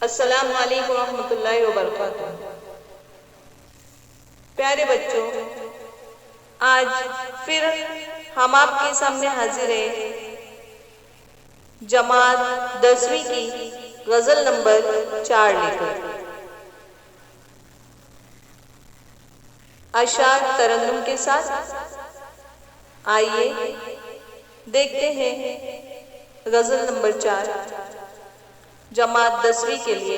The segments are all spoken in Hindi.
अस्सलामु अलैकुम रहमतुल्लाहि व बरकातुहू। प्यारे बच्चों, आज फिर हम आपके सामने हाजिर हैं जमात 10वीं की गजल नंबर 4 लेकर। अशार तरन्नुम के साथ आइए देखते हैं गजल नंबर 4 जमात 10वीं के लिए,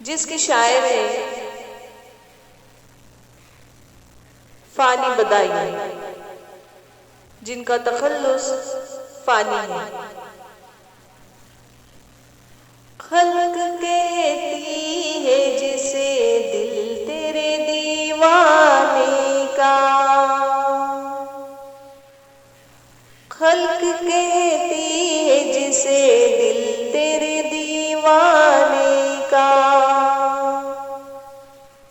जिसके शायर है फानी बदाई, जिनका तखल्लुस फानी है। खल्क कहती है जिसे दिल तेरे दीवाने का, खल्क कहती है जिसे दिल तेरे दीवाने का,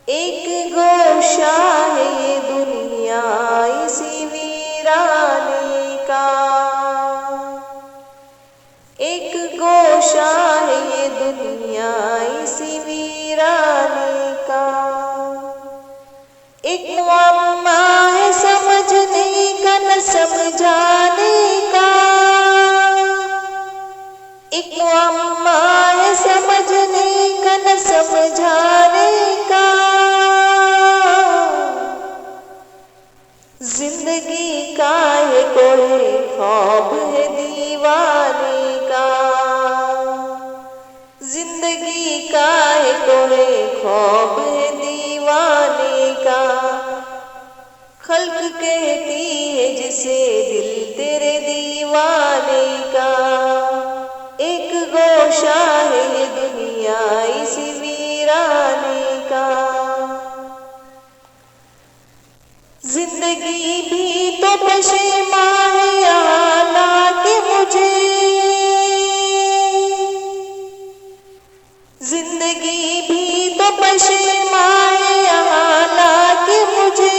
एक गोशा है दुनिया इसी वीराने का, एक गोशा है दुनिया इसी वीराने का, एक मुअम्मा है समझने का न समझाने का, एक मुअम्मा है समझने का न समझाने का, जिंदगी का है कोई ख्वाब है दीवाने का, जिंदगी का है कोई ख्वाब है दीवाने का, खल्क कहती है जिसे दिल तेरे दीवाने का, एक गोशा है दुनिया इसी वीराने का, जिंदगी भी तो पशेमा है यहाँ लाके मुझे, जिंदगी भी तो पशेमा है यहाँ लाके मुझे,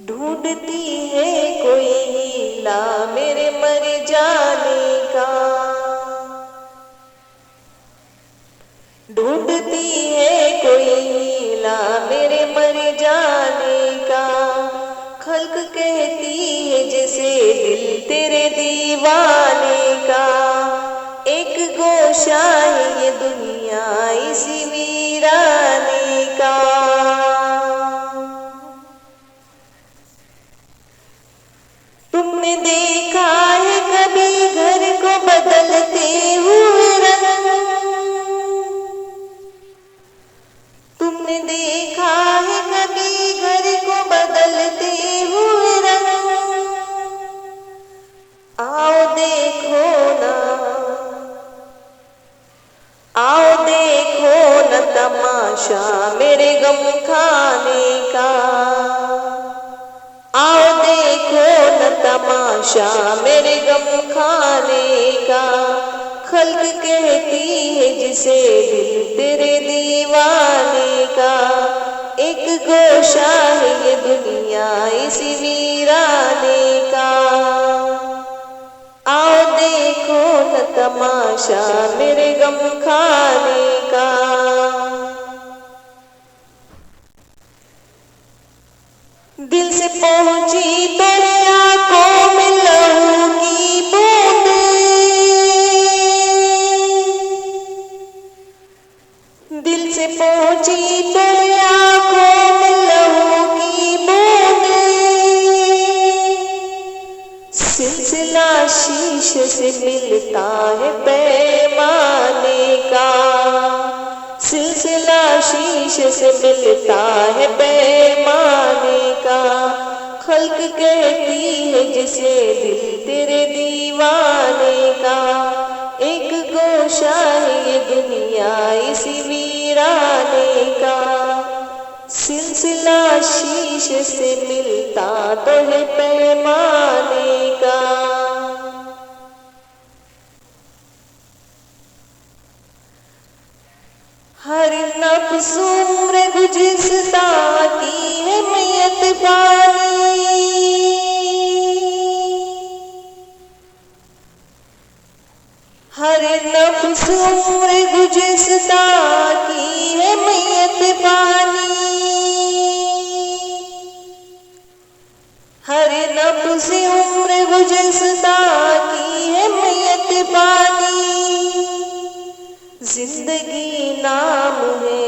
ढूंढती है कोई हीला मेरे मर जाने का, ढूंढती है कोई हीला मेरे मर जाने का, खल्क कहती है जैसे दिल तेरे दीवाने का, एक गोशा है ये दुनिया इसी वीराने का। तुमने देखा है कभी घर को बदलते हुए रंग, तुमने देखा है कभी घर को बदलते हुए रंग, आओ देखो ना, आओ देखो न तमाशा मेरे गम खाने का, आओ देखो न तमाशा मेरे गम खाने का, खल्क कहती है जिसे दिल तेरे दीवाने का, एक गोशा है ये दुनिया इसी वीराने का, आओ देखो न तमाशा मेरे गम खाने का। दिल से पहुंची तेरे आंखों में लहू की बूंदें, दिल से पहुंची तेरे आंखों में लहू की बूंदें, सिलसिला शीशे से मिलता है पैमाने का, सिलसिला शीशे से मिलता है पैमाने का, खल्क कहती है जिसे दिल तेरे दीवाने का, एक गोशा है ये दुनिया इसी वीराने का, सिलसिला शीशे से मिलता तो है पैमाने का। हर नफ्स उम्र गुज़िश्ता की है मैयत फानी, हर नफ्स उम्र गुज़िश्ता की है मैयत पानी, हर नफ्स उम्र गुज़िश्ता की है मैयत पानी। जिंदगी नाम है,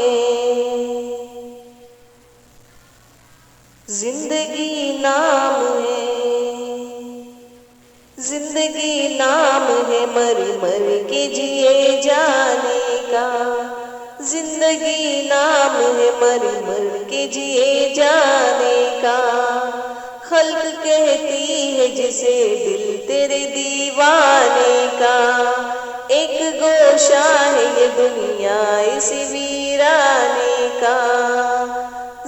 जिंदगी नाम है, जिंदगी नाम है मर मर के जिए जाने का। जिंदगी नाम है मर मर के जिए जाने का। खल्क कहती है जिसे दिल तेरे दीवाने का। एक गोशा है ये दुनिया इस वीराने का।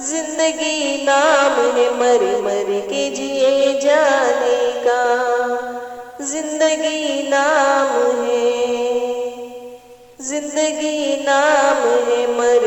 जिंदगी नाम है मर मर के जिए जाने का। जिंदगी नाम है, जिंदगी नाम है मर